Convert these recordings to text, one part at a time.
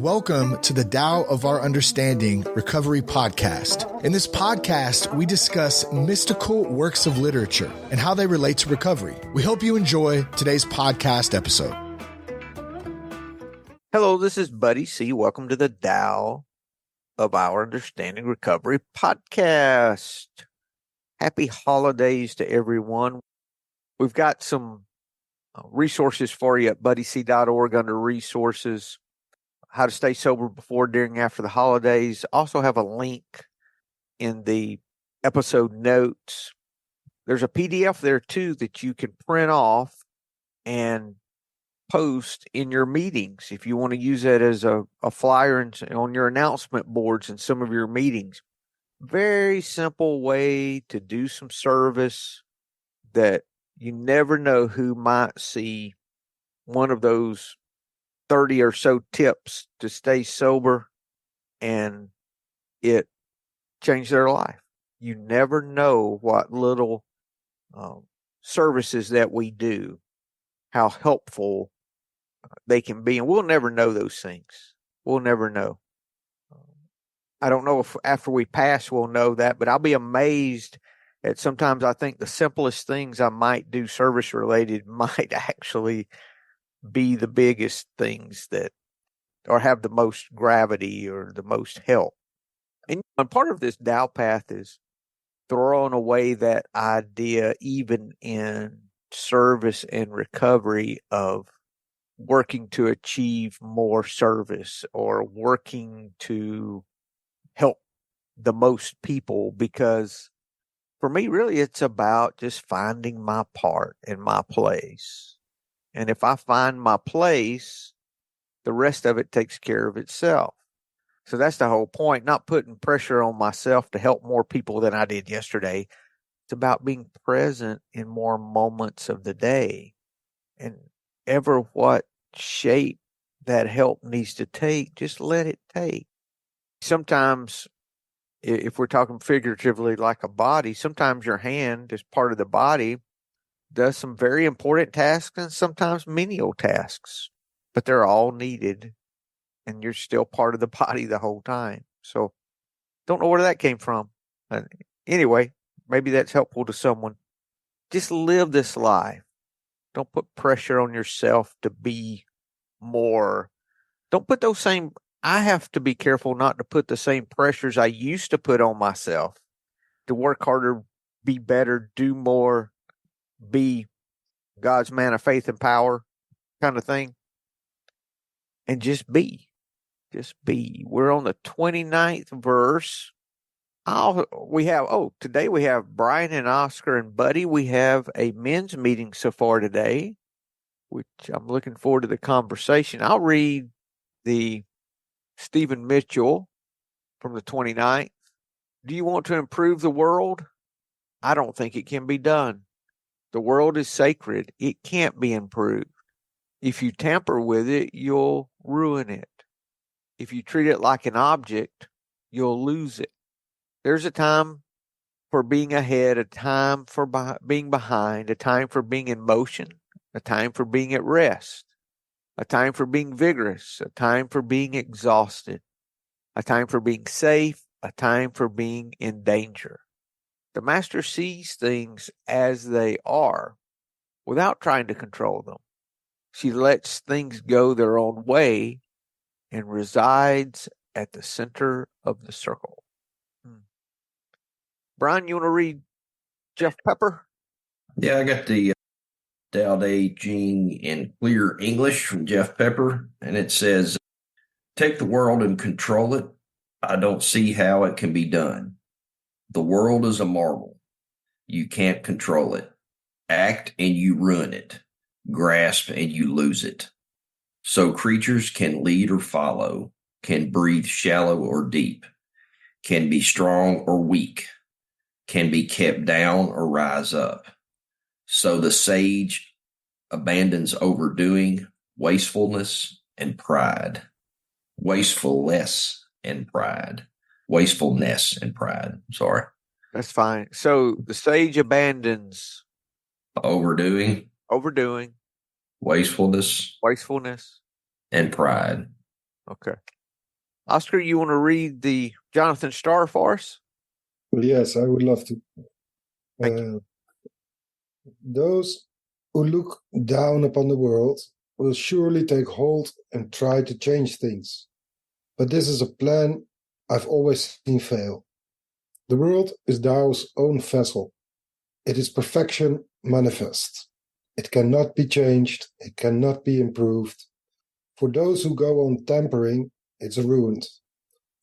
and welcome to the Tao of Our Understanding Recovery Podcast. In this podcast, we discuss mystical works of literature and how they relate to recovery. We hope you enjoy today's podcast episode. Hello, this is Buddy C. Welcome to the Tao of Our Understanding Recovery Podcast. Happy holidays to everyone. We've got some resources for you at buddyc.org under resources. How to stay sober before, during, after the holidays. Also have a link in the episode notes. There's a PDF there too that you can print off and post in your meetings if you want to use that as a flyer on your announcement boards in some of your meetings. Very simple way to do some service that you never know who might see one of those 30 or so tips to stay sober and it changed their life. You never know what little services that we do, how helpful they can be. And we'll never know those things. We'll never know. I don't know if after we pass we'll know that, but I'll be amazed at sometimes I think the simplest things I might do service related might actually be the biggest things that, or have the most gravity or the most help. And part of this Tao path is throwing away that idea, even in service and recovery, of working to achieve more service or working to help the most people, because for me, really, it's about just finding my part and my place. And if I find my place, the rest of it takes care of itself. So that's the whole point, not putting pressure on myself to help more people than I did yesterday. It's about being present in more moments of the day. And ever what shape that help needs to take, just let it take. Sometimes, if we're talking figuratively like a body, sometimes your hand is part of the body, does some very important tasks and sometimes menial tasks, but they're all needed and you're still part of the body the whole time. So don't know where that came from. Anyway, maybe that's helpful to someone. Just live this life. Don't put pressure on yourself to be more. Don't put those same, I have to be careful not to put the same pressures I used to put on myself to work harder, be better, do more, be God's man of faith and power kind of thing. And just be. Just be. We're on the 29th verse. Today we have Brian and Oscar and Buddy. We have a men's meeting so far today, which I'm looking forward to the conversation. I'll read the Stephen Mitchell from the 29th. Do you want to improve the world? I don't think it can be done. The world is sacred. It can't be improved. If you tamper with it, you'll ruin it. If you treat it like an object, you'll lose it. There's a time for being ahead, a time for being behind, a time for being in motion, a time for being at rest, a time for being vigorous, a time for being exhausted, a time for being safe, a time for being in danger. The master sees things as they are without trying to control them. She lets things go their own way and resides at the center of the circle. Brian, you want to read Jeff Pepper? Yeah, I got the Tao Te Ching in clear English from Jeff Pepper, and it says, "Take the world and control it. I don't see how it can be done. The world is a marble. You can't control it. Act and you ruin it. Grasp and you lose it. So creatures can lead or follow, can breathe shallow or deep, can be strong or weak, can be kept down or rise up. So the sage abandons overdoing, wastefulness, and pride. Wastefulness and pride. Wastefulness and pride. Sorry. That's fine. So the sage abandons Overdoing, overdoing, wastefulness, wastefulness, and pride. Okay. Oscar, you want to read the Jonathan Starr for us? Yes, I would love to. Thank you. Those who look down upon the world will surely take hold and try to change things. But this is a plan I've always seen fail. The world is Tao's own vessel. It is perfection manifest. It cannot be changed. It cannot be improved. For those who go on tampering, it's ruined.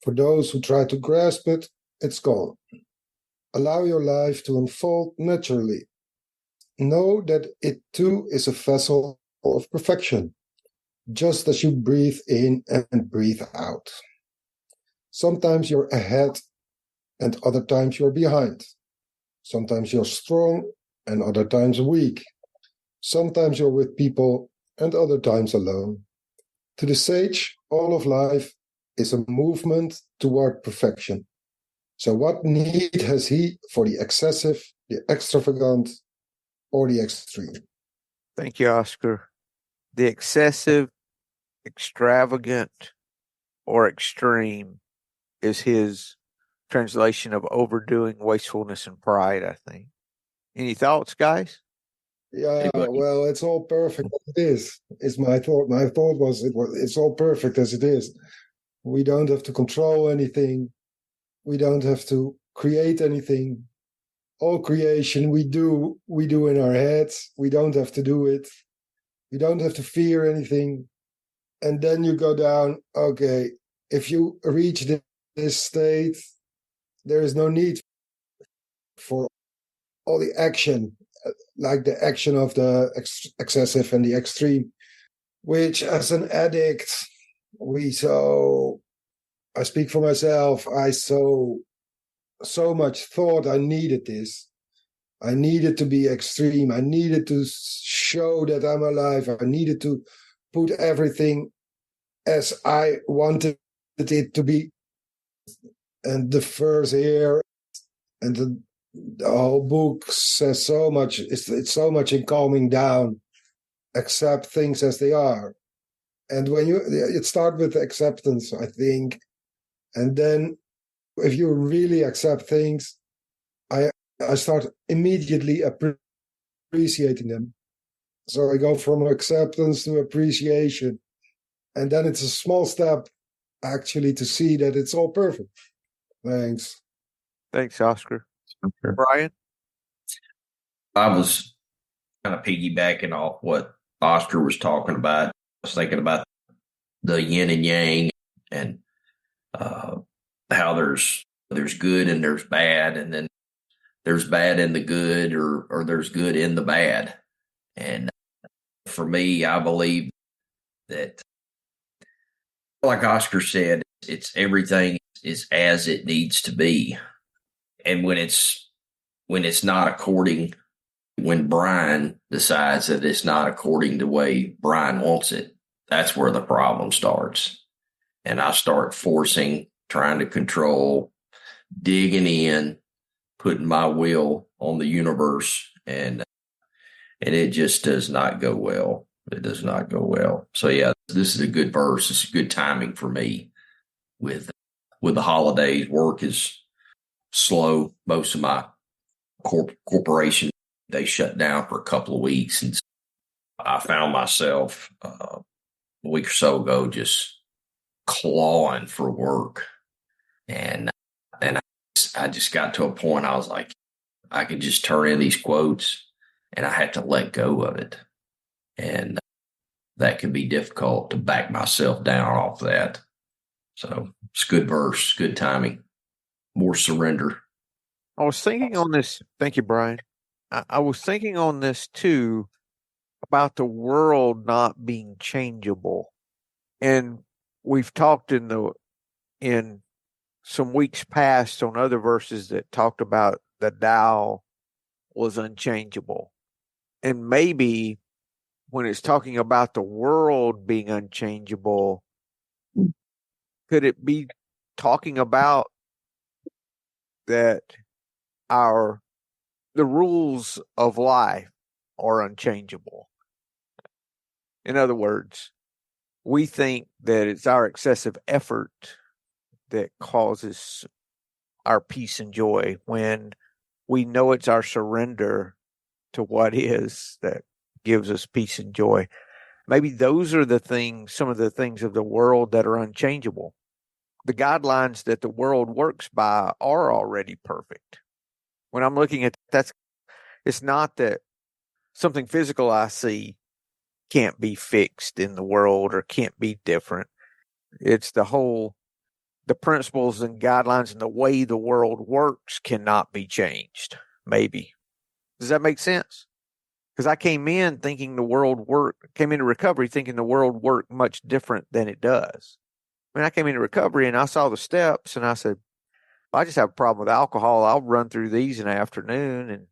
For those who try to grasp it, it's gone. Allow your life to unfold naturally. Know that it too is a vessel of perfection, just as you breathe in and breathe out. Sometimes you're ahead and other times you're behind. Sometimes you're strong and other times weak. Sometimes you're with people and other times alone. To the sage, all of life is a movement toward perfection. So what need has he for the excessive, the extravagant, or the extreme? Thank you, Oscar. The excessive, extravagant, or extreme is his translation of overdoing, wastefulness, and pride, I think. Any thoughts, guys? Yeah, well, it's all perfect as it is. Is my thought. My thought was it's all perfect as it is. We don't have to control anything. We don't have to create anything. All creation we do in our heads. We don't have to do it. We don't have to fear anything. And then you go down, okay, if you reach this state, there is no need for all the action, like the action of the excessive and the extreme, which as an addict, I speak for myself, I so much thought I needed this. I needed to be extreme. I needed to show that I'm alive. I needed to put everything as I wanted it to be. And the verse here and the whole book says so much. It's so much in calming down. Accept things as they are. And when it starts with acceptance, I think. And then if you really accept things, I start immediately appreciating them. So I go from acceptance to appreciation. And then it's a small step actually to see that it's all perfect. Thanks. Thanks, Oscar. Okay. Brian? I was kind of piggybacking off what Oscar was talking about. I was thinking about the yin and yang and how there's good and there's bad, and then there's bad in the good, or there's good in the bad. And for me, I believe that, like Oscar said, it's everything is as it needs to be. And when it's not according, when Brian decides that it's not according to the way Brian wants it, that's where the problem starts. And I start forcing, trying to control, digging in, putting my will on the universe, and it just does not go well. It does not go well. So yeah, this is a good verse. It's good timing for me with the holidays. Work is slow. Most of my corporation, they shut down for a couple of weeks, and I found myself a week or so ago just clawing for work, and I just got to a point I was like, I could just turn in these quotes, and I had to let go of it, and that can be difficult to back myself down off that. So it's good verse, good timing, more surrender. I was thinking on this. Thank you, Brian. I was thinking on this too about the world not being changeable. And we've talked in some weeks past on other verses that talked about the Tao was unchangeable. And maybe when it's talking about the world being unchangeable, could it be talking about that the rules of life are unchangeable? In other words, we think that it's our excessive effort that causes our peace and joy, when we know it's our surrender to what is that gives us peace and joy. Maybe those are the things, some of the things of the world that are unchangeable. The guidelines that the world works by are already perfect. When I'm looking at that, it's not that something physical I see can't be fixed in the world or can't be different. It's the principles and guidelines and the way the world works cannot be changed. Maybe. Does that make sense? Because I came into recovery thinking the world worked much different than it does. I mean, I came into recovery and I saw the steps and I said, I just have a problem with alcohol. I'll run through these in the afternoon and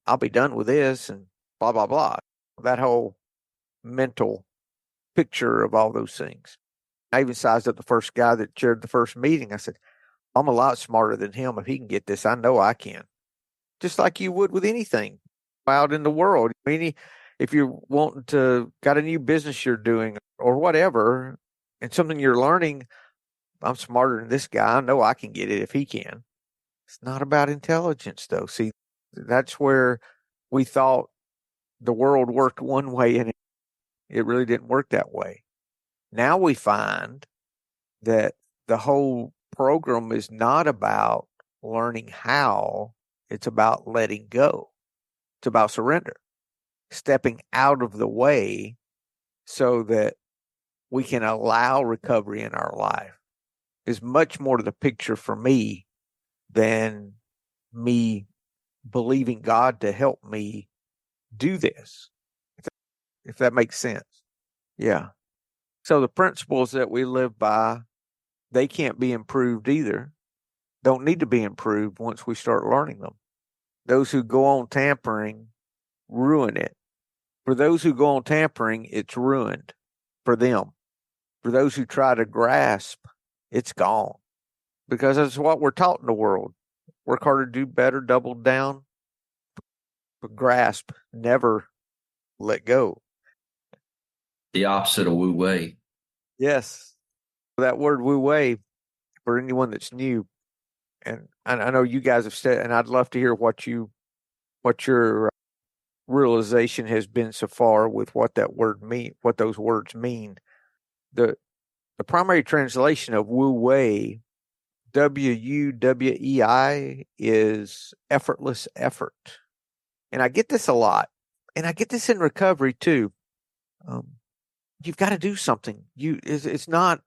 I'll be done with this and blah, blah, blah. That whole mental picture of all those things. I even sized up the first guy that chaired the first meeting. I said, I'm a lot smarter than him. If he can get this, I know I can. Just like you would with anything out in the world. I mean, if you're got a new business you're doing or whatever, and something you're learning, I'm smarter than this guy. I know I can get it if he can. It's not about intelligence, though. See, that's where we thought the world worked one way and it really didn't work that way. Now we find that the whole program is not about learning how, it's about letting go. It's about surrender, stepping out of the way so that we can allow recovery in our life is much more to the picture for me than me believing God to help me do this, if that makes sense. Yeah. So the principles that we live by, they can't be improved either. Don't need to be improved once we start learning them. Those who go on tampering ruin it. For those who go on tampering, it's ruined for them. For those who try to grasp, it's gone. Because that's what we're taught in the world. Work harder, do better, double down. But grasp, never let go. The opposite of Wu Wei. Yes. That word Wu Wei, for anyone that's new, and I know you guys have said, and I'd love to hear what your realization has been so far with what those words mean. The primary translation of Wu Wei, WUWEI, is effortless effort. And I get this a lot. And I get this in recovery too. You've got to do something. It's not,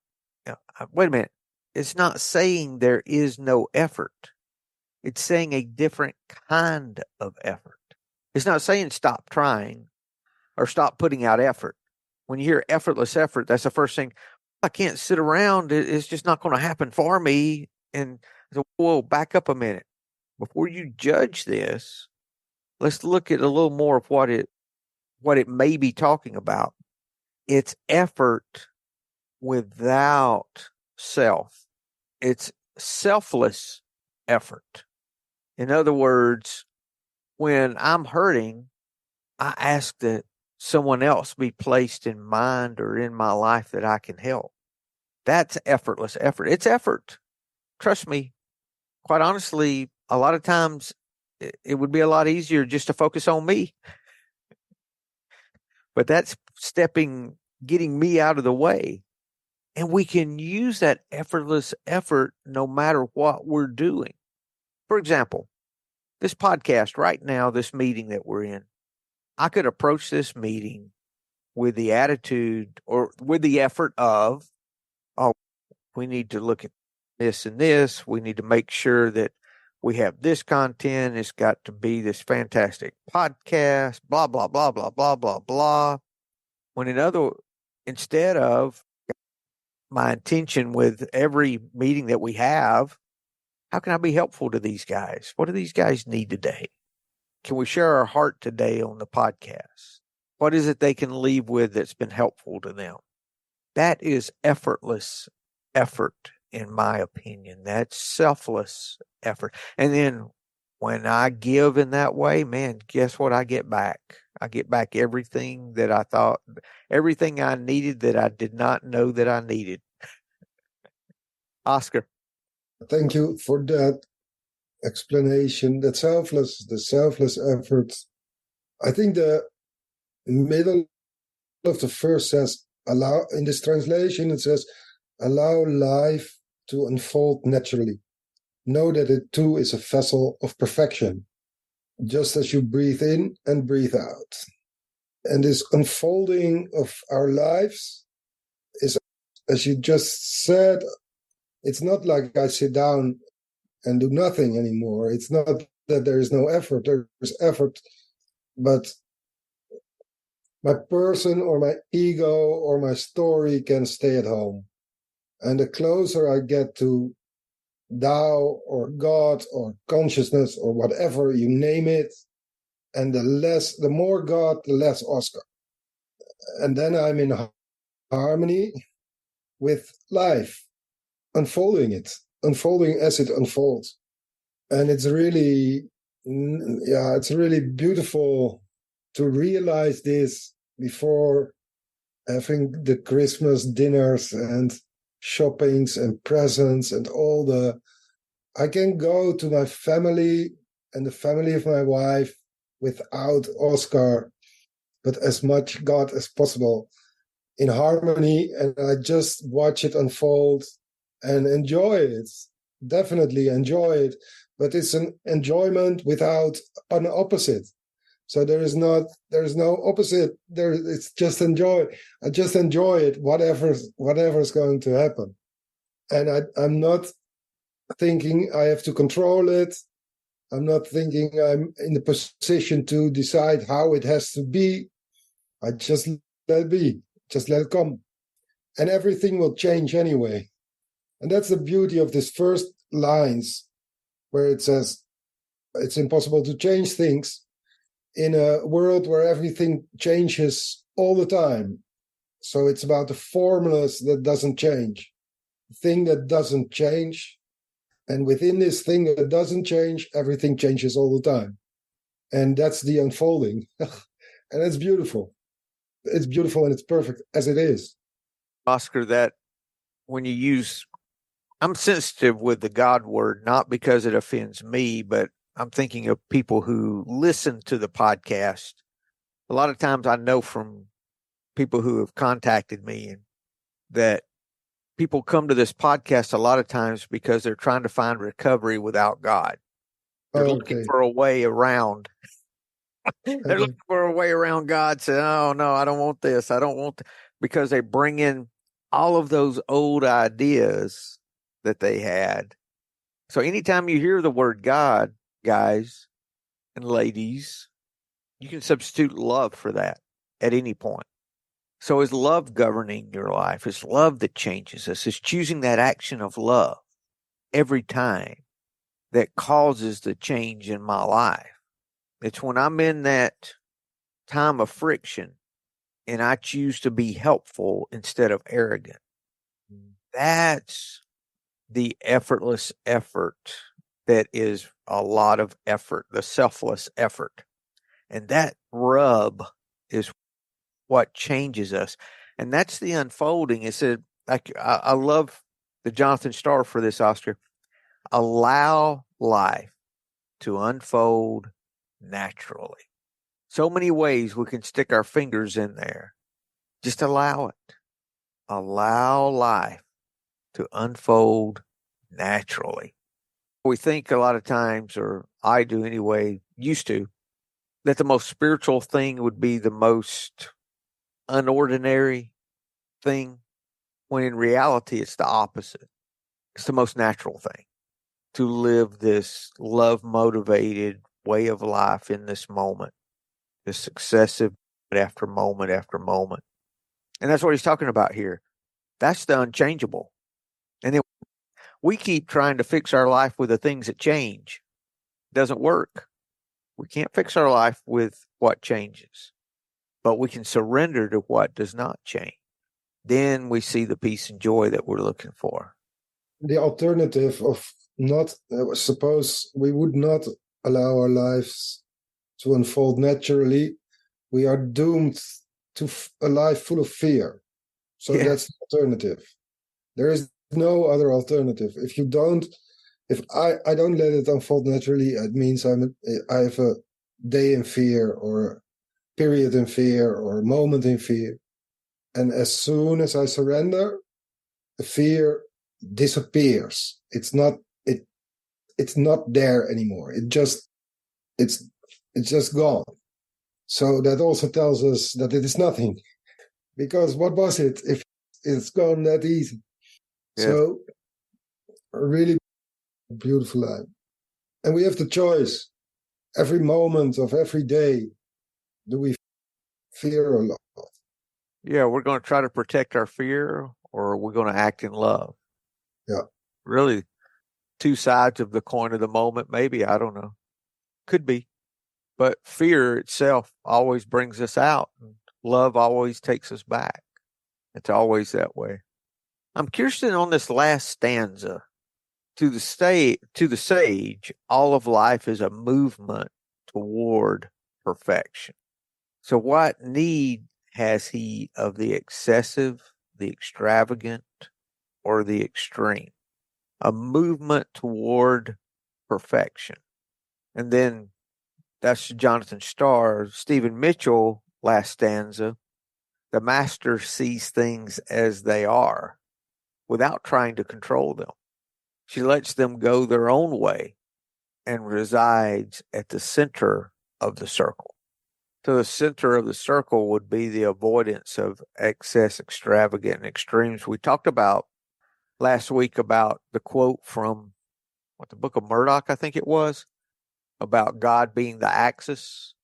wait a minute. It's not saying there is no effort. It's saying a different kind of effort. It's not saying stop trying or stop putting out effort. When you hear effortless effort, that's the first thing. I can't sit around. It's just not going to happen for me. And so, whoa, back up a minute. Before you judge this, let's look at a little more of what it may be talking about. It's effort without self. It's selfless effort. In other words, when I'm hurting, I ask that someone else be placed in mind or in my life that I can help. That's effortless effort. It's effort. Trust me. Quite honestly, a lot of times it would be a lot easier just to focus on me. But that's getting me out of the way. And we can use that effortless effort no matter what we're doing. For example, this podcast right now, this meeting that we're in, I could approach this meeting with the attitude or with the effort of, oh, we need to look at this and this. We need to make sure that we have this content. It's got to be this fantastic podcast, blah, blah, blah, blah, blah, blah, blah. Instead of my intention with every meeting that we have, how can I be helpful to these guys? What do these guys need today? Can we share our heart today on the podcast? What is it they can leave with that's been helpful to them? That is effortless effort, in my opinion. That's selfless effort. And then when I give in that way, man, guess what I get back? I get back everything that I thought, everything I needed that I did not know that I needed. Oscar. Thank you for that explanation. The selfless effort. I think the middle of the verse says, allow, in this translation, it says, allow life to unfold naturally. Know that it too is a vessel of perfection, just as you breathe in and breathe out. And this unfolding of our lives is, as you just said, it's not like I sit down and do nothing anymore. It's not that there is no effort. There's effort, but my person or my ego or my story can stay at home. And the closer I get to Tao or God or consciousness or whatever you name it, and the more God, the less Oscar. And then I'm in harmony with life, unfolding as it unfolds. And it's really beautiful to realize this before having the Christmas dinners and shoppings and presents and I can go to my family and the family of my wife without Oscar, but as much God as possible in harmony, and I just watch it unfold and enjoy it. Definitely enjoy it, but it's an enjoyment without an opposite. So there is no opposite. It's just enjoy. I just enjoy it, whatever's going to happen, and I'm not thinking I have to control it. I'm not thinking I'm in the position to decide how it has to be. I just let it be, just let it come, and everything will change anyway. And that's the beauty of this first lines, where it says it's impossible to change things in a world where everything changes all the time. So it's about the formulas that doesn't change, the thing that doesn't change. And within this thing that doesn't change, everything changes all the time. And that's the unfolding. And it's beautiful. It's beautiful and it's perfect as it is. Oscar, that when you use, I'm sensitive with the God word, not because it offends me, but I'm thinking of people who listen to the podcast. A lot of times I know from people who have contacted me that people come to this podcast a lot of times because they're trying to find recovery without God. They're looking for a way around. They're looking for a way around God, saying, oh, no, I don't want this. I don't want because they bring in all of those old ideas that they had. So anytime you hear the word God, guys and ladies, you can substitute love for that at any point. So is love governing your life? It's love that changes us. It's choosing that action of love every time that causes the change in my life. It's when I'm in that time of friction and I choose to be helpful instead of arrogant. That's the effortless effort that is a lot of effort, the selfless effort. And that rub is what changes us. And that's the unfolding. It's I love the Jonathan Starr for this, Oscar. Allow life to unfold naturally. So many ways we can stick our fingers in there. Just allow it. Allow life to unfold naturally. We think a lot of times, or I do anyway, used to, that the most spiritual thing would be the most unordinary thing, when in reality it's the opposite. It's the most natural thing to live this love motivated way of life in this moment, this successive after moment after moment. And that's what he's talking about here. That's the unchangeable. And then we keep trying to fix our life with the things that change. It doesn't work. We can't fix our life with what changes, but we can surrender to what does not change. Then we see the peace and joy that we're looking for. The alternative of not, suppose we would not allow our lives to unfold naturally, we are doomed to a life full of fear. So that's the alternative. There is no other alternative. If I don't let it unfold naturally, it means I have a day in fear, or a period in fear, or a moment in fear. And as soon as I surrender, the fear disappears. It's not there anymore. It's just gone. So that also tells us that it is nothing. Because what was it if it's gone that easy? Yes. So a really beautiful life. And we have the choice. Every moment of every day, do we fear a lot? Yeah, we're going to try to protect our fear, or we're going to act in love. Yeah. Really, two sides of the coin of the moment, maybe. I don't know. Could be. But fear itself always brings us out. Love always takes us back. It's always that way. I'm curious on this last stanza. To the sage, all of life is a movement toward perfection. So what need has he of the excessive, the extravagant, or the extreme? A movement toward perfection. And then that's Jonathan Starr. Stephen Mitchell, last stanza. The master sees things as they are without trying to control them. She lets them go their own way and resides at the center of the circle. So the center of the circle would be the avoidance of excess, extravagant, and extremes. We talked about last week about the quote from the Book of Murdoch, I think it was, about God being the axis,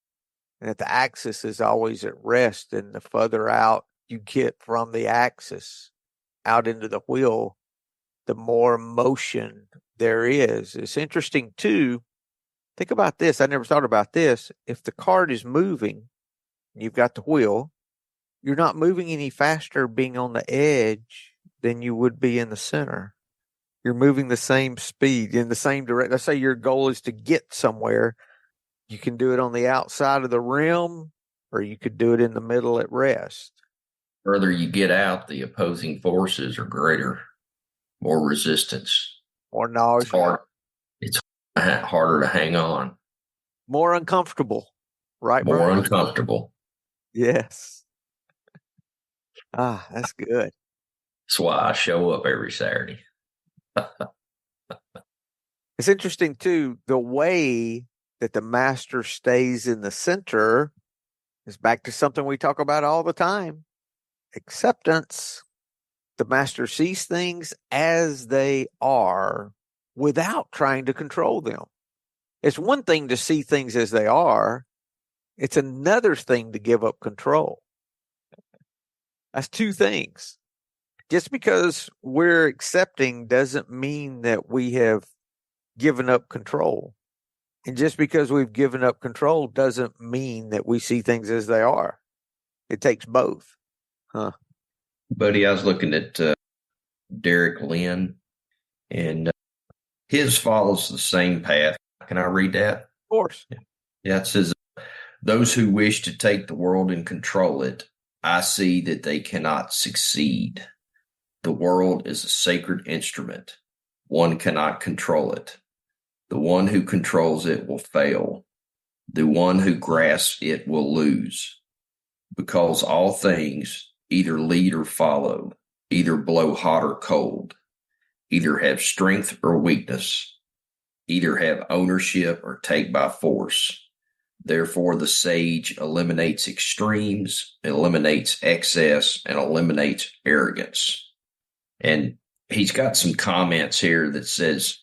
and that the axis is always at rest, and the further out you get from the axis out into the wheel, the more motion there is. It's interesting too. Think about this. I never thought about this. If the cart is moving, you've got the wheel, you're not moving any faster being on the edge than you would be in the center. You're moving the same speed in the same direction. Let's say your goal is to get somewhere. You can do it on the outside of the rim, or you could do it in the middle at rest. The further you get out, the opposing forces are greater, more resistance. More nausea. It's harder to hang on. More uncomfortable, right, More Brian? uncomfortable. Yes. That's good. That's why I show up every Saturday. It's interesting, too, the way that the master stays in the center is back to something we talk about all the time. Acceptance. The master sees things as they are without trying to control them. It's one thing to see things as they are. It's another thing to give up control. That's two things. Just because we're accepting doesn't mean that we have given up control. And just because we've given up control doesn't mean that we see things as they are. It takes both. Buddy, I was looking at Derek Lynn, and his follows the same path. Can I read that? Of course. Yeah, it says, those who wish to take the world and control it, I see that they cannot succeed. The world is a sacred instrument. One cannot control it. The one who controls it will fail. The one who grasps it will lose. Because all things either lead or follow, either blow hot or cold, either have strength or weakness, either have ownership or take by force. Therefore, the sage eliminates extremes, eliminates excess, and eliminates arrogance. And he's got some comments here that says,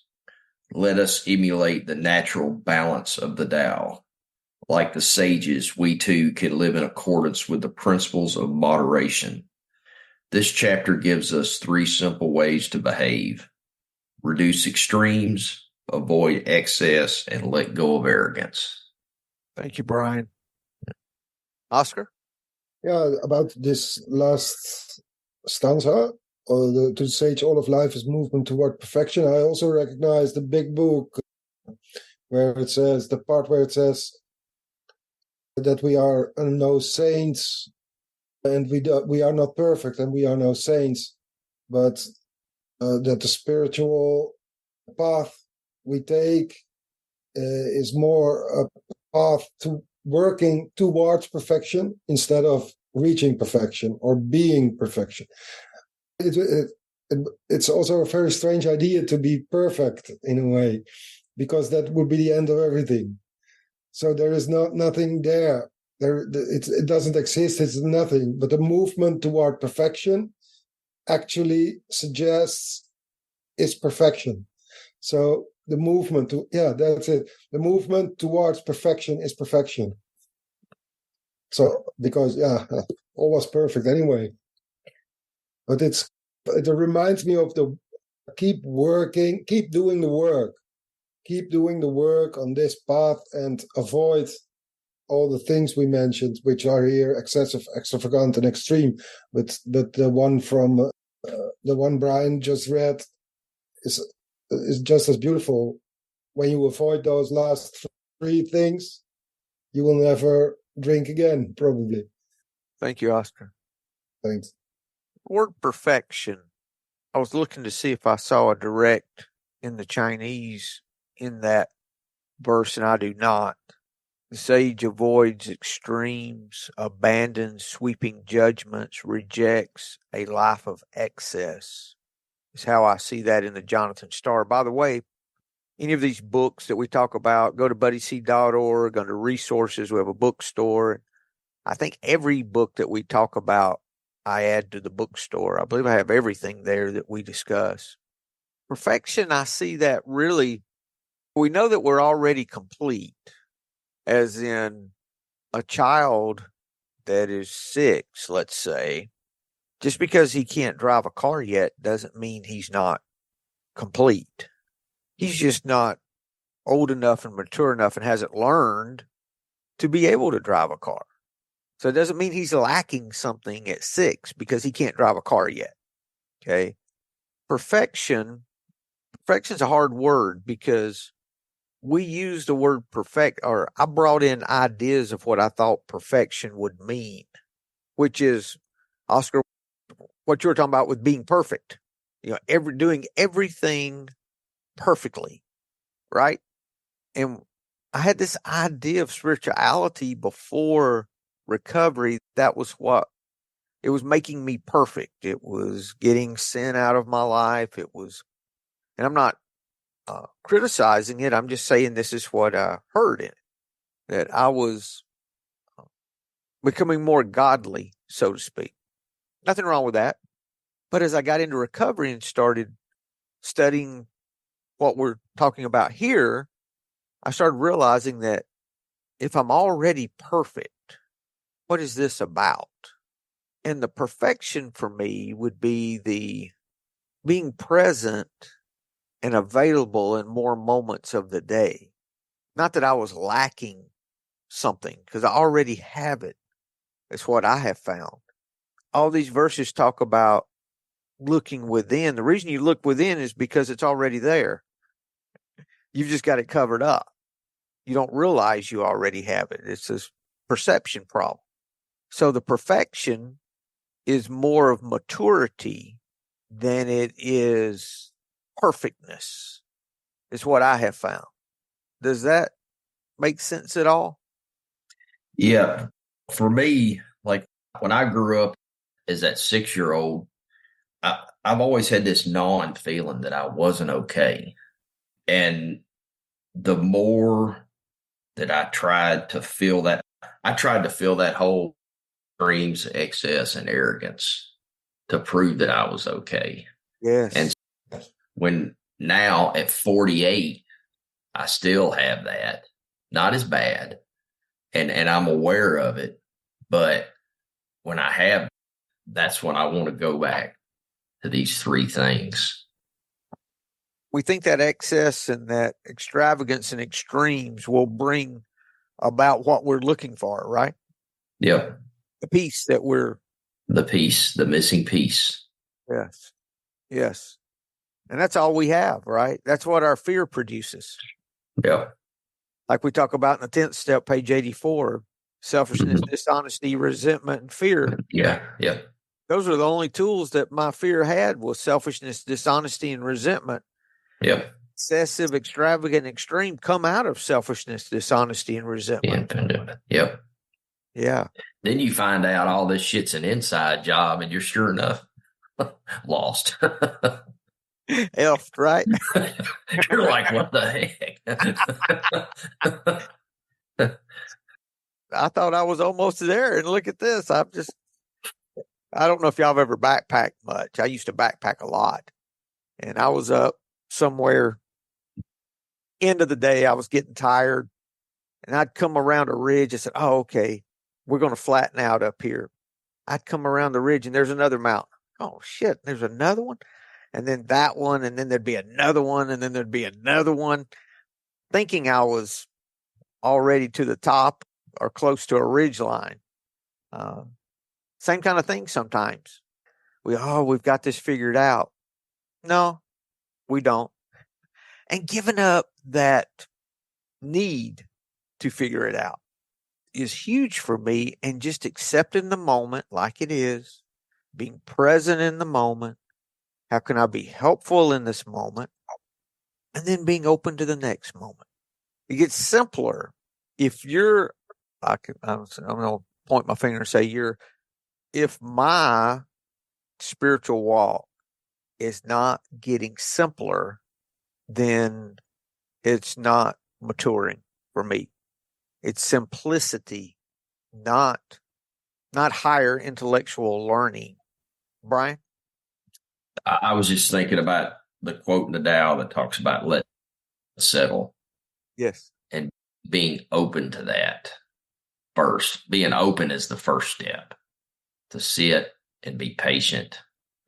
let us emulate the natural balance of the Tao. Like the sages, we too can live in accordance with the principles of moderation. This chapter gives us 3 simple ways to behave: reduce extremes, avoid excess, and let go of arrogance. Thank you, Brian. Oscar? Yeah, about this last stanza, or to sage all of life is movement toward perfection, I also recognize the big book, where it says, the part where it says that we are no saints, and we are not perfect, and we are no saints, but that the spiritual path we take is more a path to working towards perfection instead of reaching perfection or being perfection. It's also a very strange idea to be perfect in a way, because that would be the end of everything. So there is nothing there. It doesn't exist. It's nothing. But the movement toward perfection actually suggests is perfection. So the movement that's it. The movement towards perfection is perfection. So because all was perfect anyway. But it reminds me of the keep working, keep doing the work on this path, and avoid all the things we mentioned, which are here excessive, extravagant, and extreme. But the one from the one Brian just read is just as beautiful. When you avoid those last three things, you will never drink again, probably. Thank you, Oscar. Thanks. Word perfection. I was looking to see if I saw a direct in the Chinese in that verse, and I do not. The sage avoids extremes, abandons sweeping judgments, rejects a life of excess. Is how I see that in the Jonathan Star. By the way, any of these books that we talk about, go to buddyc.org. Under resources, we have a bookstore. I think every book that we talk about, I add to the bookstore. I believe I have everything there that we discuss. Perfection, I see that really, we know that we're already complete, as in a child that is 6, let's say. Just because he can't drive a car yet doesn't mean he's not complete. He's just not old enough and mature enough and hasn't learned to be able to drive a car. So it doesn't mean he's lacking something at 6 because he can't drive a car yet. Okay. Perfection's a hard word because we use the word perfect, or I brought in ideas of what I thought perfection would mean, which is, Oscar, what you were talking about with being perfect, doing everything perfectly, right? And I had this idea of spirituality before recovery. That was what it was, making me perfect. It was getting sin out of my life. It was, and I'm not criticizing it. I'm just saying this is what I heard in it, that I was becoming more godly, so to speak. Nothing wrong with that. But as I got into recovery and started studying what we're talking about here, I started realizing that if I'm already perfect, what is this about? And the perfection for me would be the being present and available in more moments of the day. Not that I was lacking something, because I already have it. That's what I have found. All these verses talk about looking within. The reason you look within is because it's already there. You've just got it covered up. You don't realize you already have it. It's this perception problem. So the perfection is more of maturity than it is perfectness, is what I have found. Does that make sense at all? Yeah. For me, like when I grew up as that 6-year-old, I've always had this gnawing feeling that I wasn't okay. And the more that I tried to fill that hole, dreams, excess, and arrogance to prove that I was okay. Yes. And when now at 48, I still have that, not as bad, and I'm aware of it, but when I have, that's when I want to go back to these 3 things. We think that excess and that extravagance and extremes will bring about what we're looking for, right? Yep. The peace that we're... The missing piece. Yes. Yes. And that's all we have, right? That's what our fear produces. Yep. Like we talk about in the 10th step, page 84, selfishness, dishonesty, resentment, and fear. Yeah. Yeah. Those are the only tools that my fear had was selfishness, dishonesty, and resentment. Yep. Excessive, extravagant, extreme come out of selfishness, dishonesty, and resentment. Yep. Yeah. Then you find out all this shit's an inside job and you're sure enough lost. Elf, right? You're like, what the heck? I thought I was almost there, and look at this. I don't know if y'all have ever backpacked much. I used to backpack a lot, and I was up somewhere, end of the day, I was getting tired, and I'd come around a ridge. I said, oh, okay, we're going to flatten out up here. I'd come around the ridge, and there's another mountain. Oh, shit, there's another one? And then that one, and then there'd be another one, and then there'd be another one, thinking I was already to the top or close to a ridge line. Same kind of thing sometimes. We've got this figured out. No, we don't. And giving up that need to figure it out is huge for me, and just accepting the moment like it is, being present in the moment. How can I be helpful in this moment? And then being open to the next moment. It gets simpler if you're, I'm going to point my finger and say if my spiritual walk is not getting simpler, then it's not maturing for me. It's simplicity, not higher intellectual learning. Brian? I was just thinking about the quote in the Tao that talks about let it settle. Yes. And being open to that first. Being open is the first step. To sit and be patient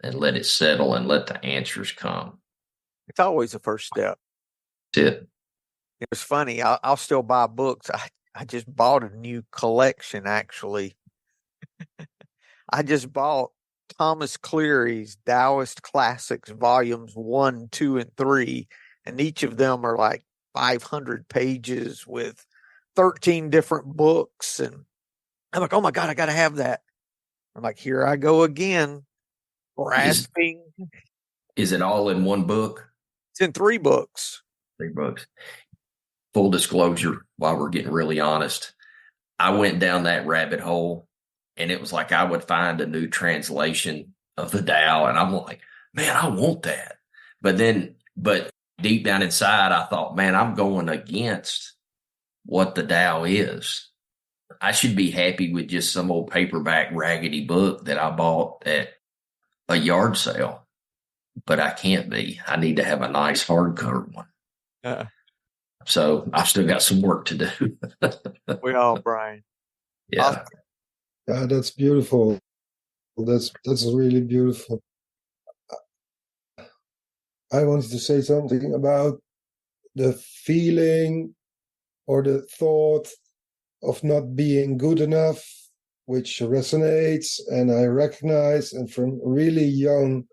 and let it settle and let the answers come. It's always the first step. That's it. It was funny. I'll still buy books. I just bought a new collection, actually. I just bought Thomas Cleary's Taoist Classics, volumes 1, 2, and 3. And each of them are like 500 pages with 13 different books. And I'm like, oh my God, I got to have that. I'm like, here I go again, grasping. Is it all in one book? It's in 3 books. 3 books. Full disclosure, while we're getting really honest, I went down that rabbit hole, and it was like I would find a new translation of the Tao, and I'm like, man, I want that. But deep down inside, I thought, man, I'm going against what the Tao is. I should be happy with just some old paperback raggedy book that I bought at a yard sale, but I can't be. I need to have a nice hardcover one. So I've still got some work to do. We all, Brian. Yeah. Yeah, that's beautiful. That's really beautiful. I wanted to say something about the feeling or the thought of not being good enough, which resonates, and I recognize, and from a really young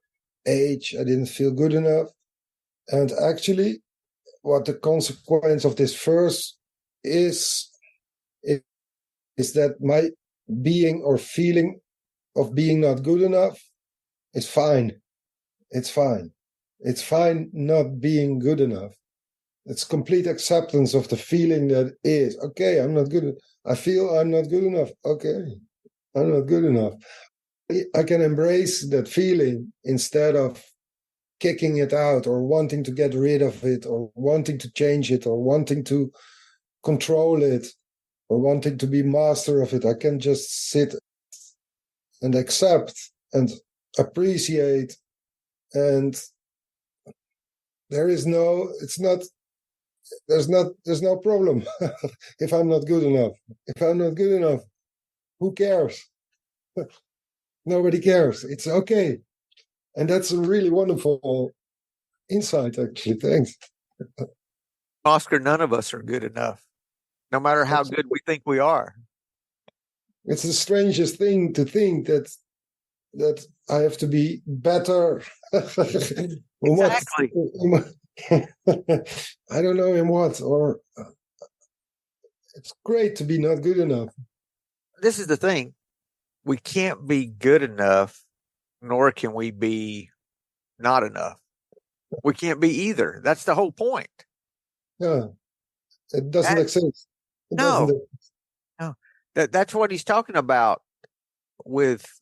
age, I didn't feel good enough. And actually, what the consequence of this verse is that my being or feeling of being not good enough is fine. It's fine. It's fine not being good enough. It's complete acceptance of the feeling that is, okay, I'm not good. I feel I'm not good enough. Okay, I'm not good enough. I can embrace that feeling instead of kicking it out or wanting to get rid of it or wanting to change it or wanting to control it or wanting to be master of it. I can just sit and accept and appreciate, and there's no problem if I'm not good enough. If I'm not good enough, who cares? Nobody cares. It's okay. And that's a really wonderful insight, actually. Thanks. Oscar, none of us are good enough, no matter how good we think we are. It's the strangest thing to think that I have to be better. Exactly. I don't know in what, or It's great to be not good enough. This is the thing. We can't be good enough, nor can we be not enough. We can't be either. That's the whole point. Yeah, it doesn't exist. It No. doesn't. No. That's what he's talking about with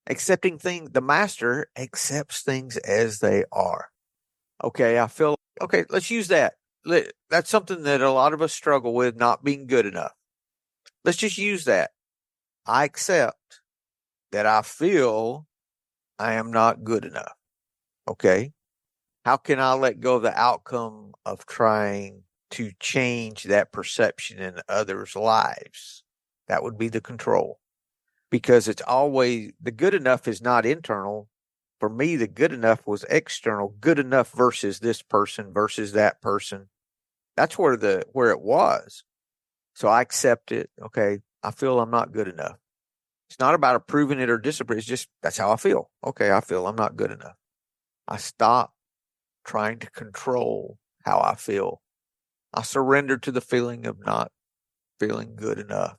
accepting things. The master accepts things as they are. Okay, okay, let's use that. That's something that a lot of us struggle with, not being good enough. Let's just use that. I accept that I feel I am not good enough. Okay. How can I let go of the outcome of trying to change that perception in others' lives? That would be the control. Because it's always, the good enough is not internal. For me, the good enough was external. Good enough versus this person versus that person. That's where it was. So I accept it. Okay. I feel I'm not good enough. It's not about approving it or disapproving. It's just, that's how I feel. Okay. I feel I'm not good enough. I stop trying to control how I feel. I surrender to the feeling of not feeling good enough.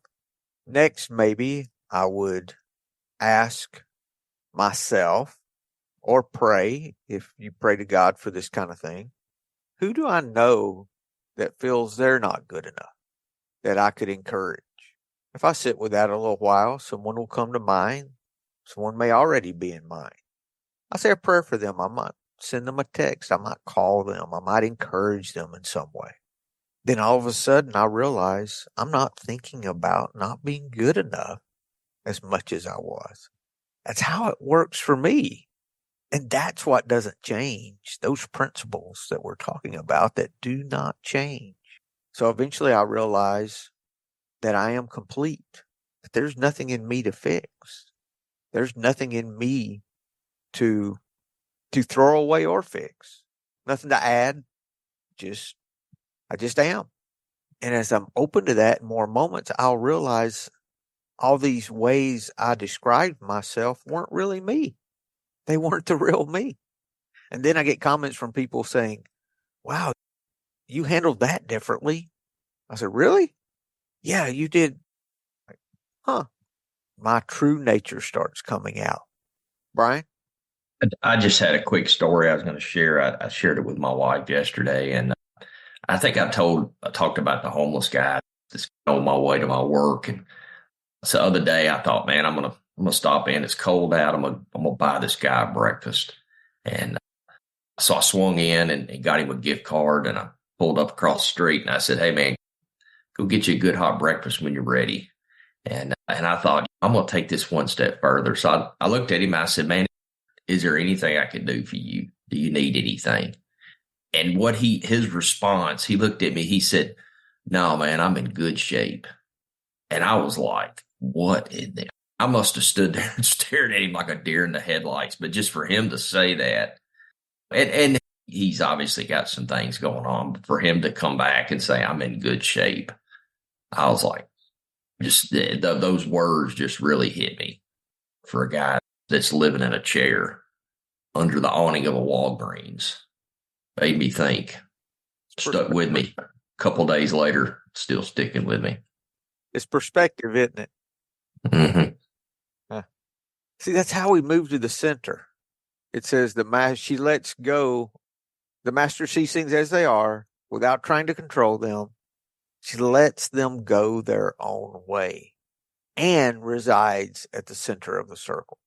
Next, maybe I would ask myself or pray, if you pray to God for this kind of thing, who do I know that feels they're not good enough that I could encourage? If I sit with that a little while, someone will come to mind. Someone may already be in mind. I say a prayer for them. I might send them a text. I might call them. I might encourage them in some way. Then all of a sudden I realize I'm not thinking about not being good enough as much as I was. That's how it works for me. And that's what doesn't change. Those principles that we're talking about that do not change. So eventually I realize that I am complete, that there's nothing in me to fix. There's nothing in me to throw away or fix. Nothing to add. I just am. And as I'm open to that in more moments, I'll realize all these ways I described myself weren't really me. They weren't the real me. And then I get comments from people saying, wow, you handled that differently. I said, really? Yeah, you did. Huh. My true nature starts coming out. Brian? I just had a quick story I was going to share. I shared it with my wife yesterday, and I think I talked about the homeless guy that's on my way to my work. And so the other day I thought, man, I'm gonna stop in. It's cold out. I'm gonna buy this guy breakfast. And so I swung in and got him a gift card, and I pulled up across the street and I said, hey man, go get you a good hot breakfast when you're ready. And I thought, I'm gonna take this one step further. So I looked at him and I said, man, is there anything I can do for you? Do you need anything? And his response, he looked at me, he said, no, man, I'm in good shape. And I was like, what in there? I must have stood there and stared at him like a deer in the headlights. But just for him to say that, and he's obviously got some things going on, but for him to come back and say, I'm in good shape, I was like, just those words just really hit me for a guy that's living in a chair under the awning of a Walgreens. Made me think. Stuck with me. A couple days later, still sticking with me. It's perspective, isn't it? Mm-hmm. See, that's how we move to the center. It says she lets go. The master sees things as they are without trying to control them. She lets them go their own way and resides at the center of the circle.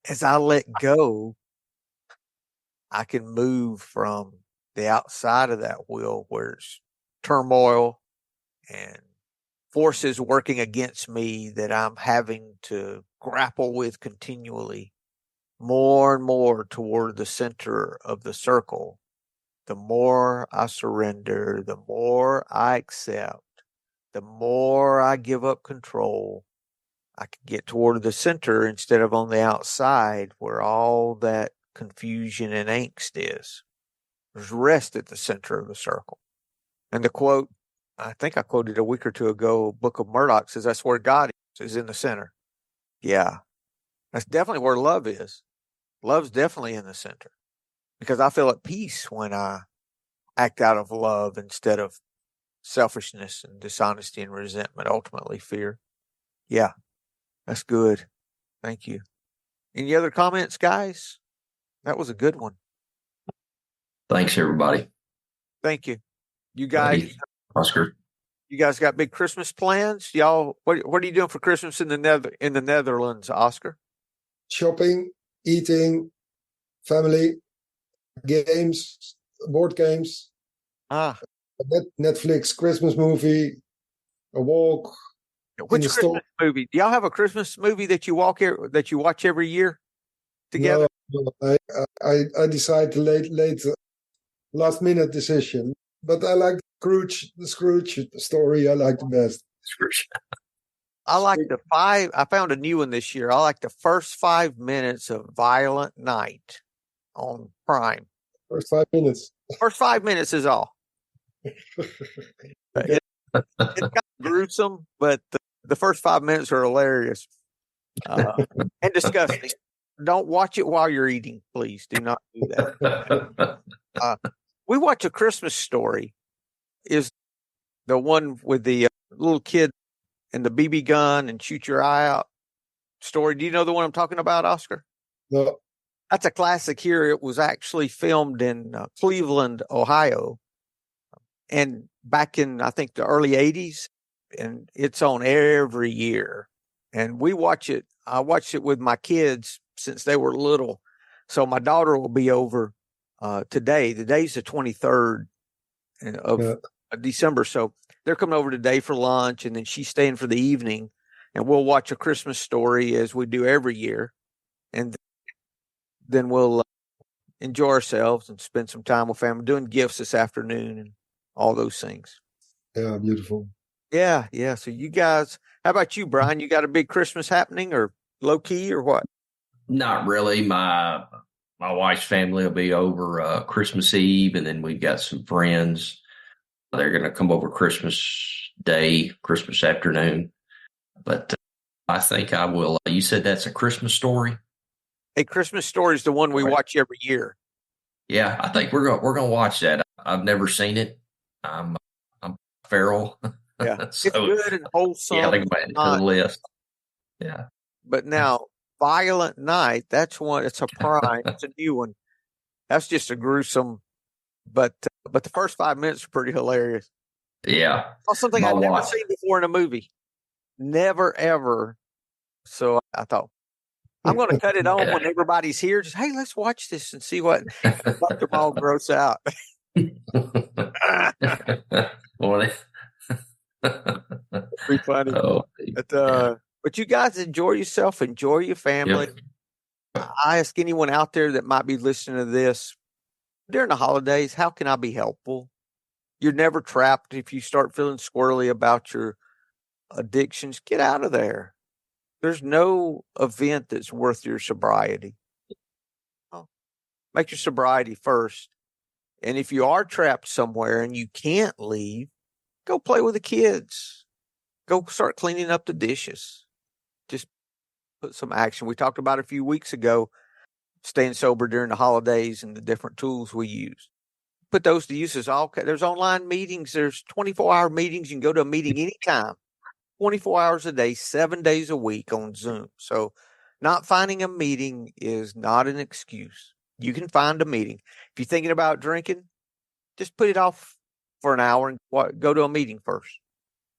As I let go, I can move from the outside of that wheel where it's turmoil and forces working against me that I'm having to grapple with continually, more and more toward the center of the circle. The more I surrender, the more I accept, the more I give up control, I can get toward the center instead of on the outside where all that confusion and angst is. There's rest at the center of the circle. And the quote, I think I quoted a week or two ago, Book of Murdoch says that's where God is in the center. Yeah, that's definitely where love is. Love's definitely in the center because I feel at peace when I act out of love instead of selfishness and dishonesty and resentment, ultimately fear. Yeah, that's good. Thank you. Any other comments, guys? That was a good one. Thanks, everybody. Thank you. You guys, Buddy, Oscar. you guys got big Christmas plans? Y'all, what are you doing for Christmas in the Netherlands, Oscar? Shopping, eating, family, games, board games, Netflix Christmas movie, a walk. Which Christmas movie? Do y'all have a Christmas movie that you watch every year together? No, I decided late last minute decision, but I like the Scrooge story. I like the best. Scrooge. I found a new one this year. I like the first 5 minutes of Violent Night on Prime. First 5 minutes. First 5 minutes is all. Okay. It's kind of gruesome, but the first 5 minutes are hilarious and disgusting. Don't watch it while you're eating, please. Do not do that. We watch A Christmas Story. Is the one with the little kid and the BB gun and shoot your eye out story. Do you know the one I'm talking about, Oscar? No. That's a classic here. It was actually filmed in Cleveland, Ohio, and back in, I think, the early 80s, and it's on every year. And we watch it. I watched it with my kids since they were little. So my daughter will be over today. The day's the 23rd of December. So they're coming over today for lunch, and then she's staying for the evening, and we'll watch A Christmas Story as we do every year. And then we'll enjoy ourselves and spend some time with family, doing gifts this afternoon and all those things. Yeah, beautiful. Yeah. So you guys, how about you, Brian? You got a big Christmas happening or low key or what? Not really. My wife's family will be over Christmas Eve, and then we've got some friends. They're going to come over Christmas Day, Christmas afternoon. But I think I will. You said that's A Christmas Story? A Christmas Story is the one we watch every year. Yeah, I think we're going to watch that. I've never seen it. I'm feral. Yeah, So, it's good and wholesome. Yeah, I think to the list. Yeah. But now, Violent Night, that's one. It's a Prime. It's a new one. That's just a gruesome. But the first 5 minutes are pretty hilarious. Yeah. Something I've never seen before in a movie. Never, ever. So I thought, I'm going to cut it on when everybody's here. Just, hey, let's watch this and see what them all gross out. Pretty funny. But you guys enjoy yourself. Enjoy your family. Yep. I ask anyone out there that might be listening to this, during the holidays, how can I be helpful? You're never trapped. If you start feeling squirrely about your addictions, get out of there. There's no event that's worth your sobriety. Make your sobriety first. And if you are trapped somewhere and you can't leave, go play with the kids. Go start cleaning up the dishes. Just put some action. We talked about a few weeks ago, staying sober during the holidays and the different tools we use. Put those to use. There's online meetings. There's 24-hour meetings. You can go to a meeting anytime, 24 hours a day, 7 days a week on Zoom. So not finding a meeting is not an excuse. You can find a meeting. If you're thinking about drinking, just put it off for an hour and go to a meeting first.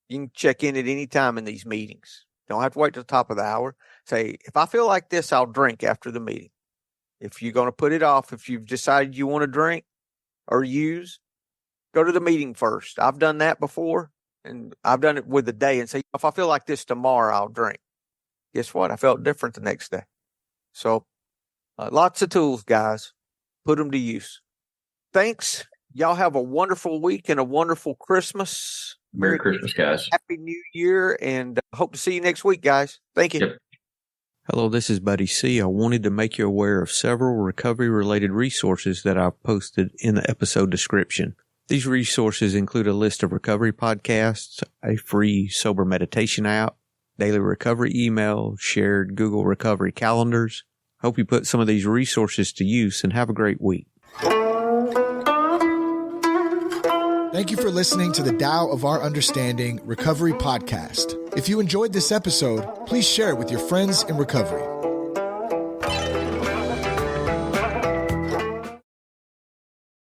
You can check in at any time in these meetings. Don't have to wait till the top of the hour. Say, if I feel like this, I'll drink after the meeting. If you're going to put it off, if you've decided you want to drink or use, go to the meeting first. I've done that before, and I've done it with a day and say, if I feel like this tomorrow, I'll drink. Guess what? I felt different the next day. So lots of tools, guys. Put them to use. Thanks. Y'all have a wonderful week and a wonderful Christmas. Merry Christmas, guys. Happy New Year, and hope to see you next week, guys. Thank you. Yep. Hello, this is Buddy C. I wanted to make you aware of several recovery-related resources that I've posted in the episode description. These resources include a list of recovery podcasts, a free sober meditation app, daily recovery email, shared Google recovery calendars. Hope you put some of these resources to use and have a great week. Thank you for listening to the Tao of Our Understanding Recovery Podcast. If you enjoyed this episode, please share it with your friends in recovery.